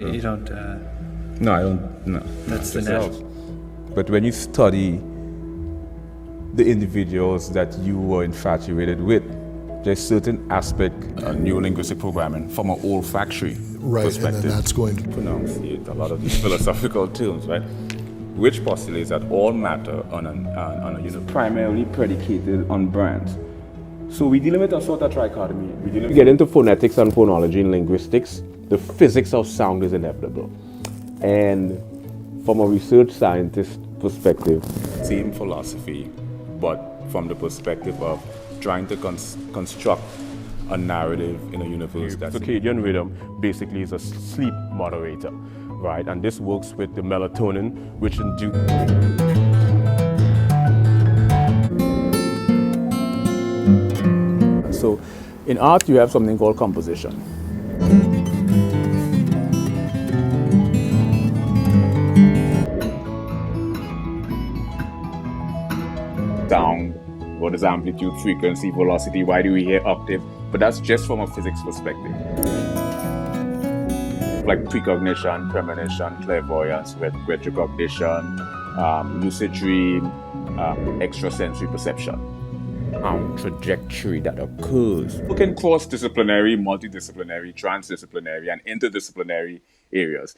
You don't. No, I don't. No. That's the net. But when you study the individuals that you were infatuated with, there's certain aspect of neurolinguistic programming from an olfactory perspective. And then that's going to pronunciate a lot of these philosophical terms, right? Which postulates that all matter on a primarily predicated on brands. So we dealing with a sort of trichotomy. We get into phonetics and phonology and linguistics. The physics of sound is inevitable. And from a research scientist perspective, same philosophy, but from the perspective of trying to construct a narrative in a universe that's... circadian rhythm basically is a sleep moderator, right? And this works with the melatonin, which So in art, you have something called composition. Sound, what is amplitude, frequency, velocity, why do we hear octave? But that's just from a physics perspective. Like precognition, premonition, clairvoyance, retrocognition, lucid dream, extrasensory perception. Trajectory that occurs. We can cross-disciplinary, multidisciplinary, transdisciplinary, and interdisciplinary areas.